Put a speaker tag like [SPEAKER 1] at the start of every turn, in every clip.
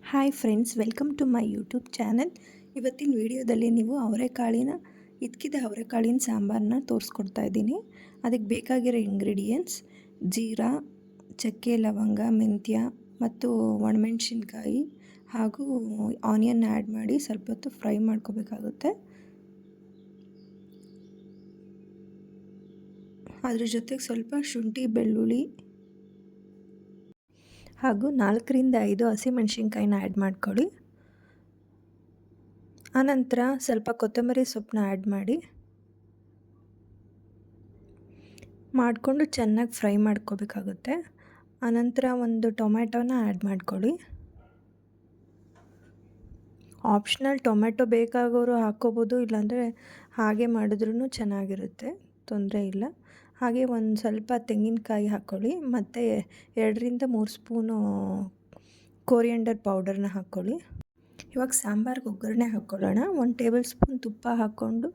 [SPEAKER 1] Hi friends, welcome to my YouTube channel. ಇವತ್ತಿನ ವಿಡಿಯೋದಲ್ಲಿ ನೀವು ಇದ್ಕಿದ ಅವರೆಕಾಳಿನ ಸಾಂಬಾರನ್ನ ತೋರಿಸ್ಕೊಡ್ತಾ ಇದ್ದೀನಿ. ಅದಕ್ಕೆ ಬೇಕಾಗಿರೋ ಇಂಗ್ರೀಡಿಯೆಂಟ್ಸ್: ಜೀರಾ, ಚಕ್ಕೆ, ಲವಂಗ, ಮೆಂತ್ಯ ಮತ್ತು ಒಣಮೆಣಸಿನ್ಕಾಯಿ ಹಾಗೂ ಆನಿಯನ್ ಆ್ಯಡ್ ಮಾಡಿ ಸ್ವಲ್ಪ ಹೊತ್ತು ಫ್ರೈ ಮಾಡ್ಕೋಬೇಕಾಗುತ್ತೆ. ಅದ್ರ ಜೊತೆಗೆ ಸ್ವಲ್ಪ ಶುಂಠಿ, ಬೆಳ್ಳುಳ್ಳಿ ಹಾಗೂ 4-5 ಹಸಿಮೆಣಸಿನ್ಕಾಯಿನ ಆ್ಯಡ್ ಮಾಡ್ಕೊಳ್ಳಿ. ಆನಂತರ ಸ್ವಲ್ಪ ಕೊತ್ತಂಬರಿ ಸೊಪ್ಪನ್ನ ಆ್ಯಡ್ ಮಾಡಿಕೊಂಡು ಚೆನ್ನಾಗಿ ಫ್ರೈ ಮಾಡ್ಕೋಬೇಕಾಗುತ್ತೆ. ಆನಂತರ ಒಂದು ಟೊಮ್ಯಾಟೋನ ಆ್ಯಡ್ ಮಾಡ್ಕೊಳ್ಳಿ. ಆಪ್ಷನಲ್, ಟೊಮೆಟೊ ಬೇಕಾಗೋರು ಹಾಕ್ಕೋಬೋದು, ಇಲ್ಲಾಂದರೆ ಹಾಗೆ ಮಾಡಿದ್ರೂ ಚೆನ್ನಾಗಿರುತ್ತೆ, ತೊಂದರೆ ಇಲ್ಲ. ಹಾಗೆ ಒಂದು ಸ್ವಲ್ಪ ತೆಂಗಿನಕಾಯಿ ಹಾಕ್ಕೊಳ್ಳಿ ಮತ್ತು 2-3 ಸ್ಪೂನು ಕೋರಿಯಂಡರ್ ಪೌಡರ್ನ ಹಾಕ್ಕೊಳ್ಳಿ. ಇವಾಗ ಸಾಂಬಾರಿಗೆ ಒಗ್ಗರಣೆ ಹಾಕ್ಕೊಳ್ಳೋಣ. 1 ಟೇಬಲ್ ಸ್ಪೂನ್ ತುಪ್ಪ ಹಾಕ್ಕೊಂಡು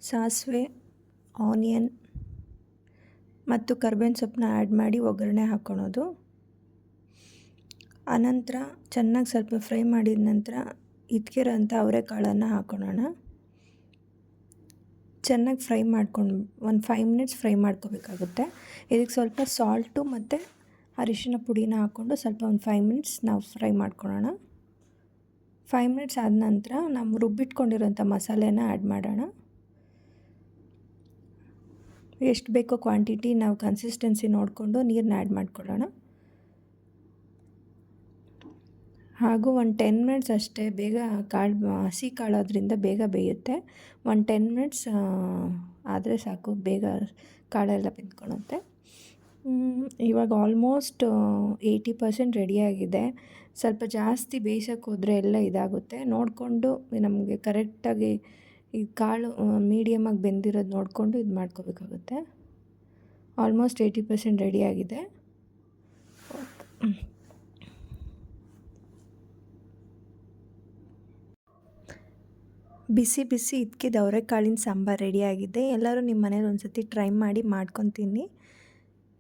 [SPEAKER 1] ಸಾಸಿವೆ, ಆನಿಯನ್ ಮತ್ತು ಕರ್ಬೇವಿನ ಸೊಪ್ಪನ್ನ ಆ್ಯಡ್ ಮಾಡಿ ಒಗ್ಗರಣೆ ಹಾಕ್ಕೊಳೋದು. ಆನಂತರ ಚೆನ್ನಾಗಿ ಸ್ವಲ್ಪ ಫ್ರೈ ಮಾಡಿದ ನಂತರ ಇದ್ಕಿರೋಂಥ ಅವರೆಕಾಳನ್ನು ಹಾಕ್ಕೊಳ್ಳೋಣ. ಚೆನ್ನಾಗಿ ಫ್ರೈ ಮಾಡ್ಕೊಂಡು ಒಂದು 5 ಮಿನಿಟ್ಸ್ ಫ್ರೈ ಮಾಡ್ಕೋಬೇಕಾಗುತ್ತೆ. ಇದಕ್ಕೆ ಸ್ವಲ್ಪ ಸಾಲ್ಟು ಮತ್ತು ಅರಿಶಿನ ಪುಡಿನ ಹಾಕ್ಕೊಂಡು ಸ್ವಲ್ಪ ಒಂದು 5 ಮಿನಿಟ್ಸ್ ನಾವು ಫ್ರೈ ಮಾಡ್ಕೊಳ್ಳೋಣ. 5 ಮಿನಿಟ್ಸ್ ಆದ ನಂತರ ನಾವು ರುಬ್ಬಿಟ್ಕೊಂಡಿರೋಂಥ ಮಸಾಲೆನ ಆ್ಯಡ್ ಮಾಡೋಣ. ಎಷ್ಟು ಬೇಕೋ ಕ್ವಾಂಟಿಟಿ ನಾವು ಕನ್ಸಿಸ್ಟೆನ್ಸಿ ನೋಡಿಕೊಂಡು ನೀರನ್ನ ಆ್ಯಡ್ ಮಾಡ್ಕೊಳ್ಳೋಣ. ಹಾಗೂ ಒಂದು 10 ಮಿನಿಟ್ಸ್ ಅಷ್ಟೇ, ಬೇಗ ಹಸಿ ಕಾಳೋದ್ರಿಂದ ಬೇಗ ಬೇಯುತ್ತೆ. ಒಂದು 10 ಮಿನಿಟ್ಸ್ ಆದರೆ ಸಾಕು, ಬೇಗ ಕಾಳೆಲ್ಲ ಬೆಂದ್ಕೊಳ್ಳುತ್ತೆ. ಇವಾಗ ಆಲ್ಮೋಸ್ಟ್ 80% ರೆಡಿಯಾಗಿದೆ. ಸ್ವಲ್ಪ ಜಾಸ್ತಿ ಬೇಯಿಸೋಕ್ಕೆ ಹೋದರೆ ಎಲ್ಲ ಇದಾಗುತ್ತೆ. ನೋಡಿಕೊಂಡು ನಮಗೆ ಕರೆಕ್ಟಾಗಿ ಈ ಕಾಳು ಮೀಡಿಯಮಾಗಿ ಬೆಂದಿರೋದು ನೋಡಿಕೊಂಡು ಇದು ಮಾಡ್ಕೋಬೇಕಾಗುತ್ತೆ. ಆಲ್ಮೋಸ್ಟ್ 80% ರೆಡಿಯಾಗಿದೆ. ಬಿಸಿ ಬಿಸಿ ಇದ್ಕಿದ ಅವರೆಕಾಳಿನ ಸಾಂಬಾರು ರೆಡಿಯಾಗಿದೆ. ಎಲ್ಲರೂ ನಿಮ್ಮ ಮನೇಲಿ ಒಂದು ಸತಿ ಟ್ರೈ ಮಾಡಿ ಮಾಡ್ಕೊಂಡು ತಿನ್ನಿ.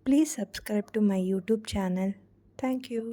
[SPEAKER 1] Please subscribe to my YouTube channel. Thank you.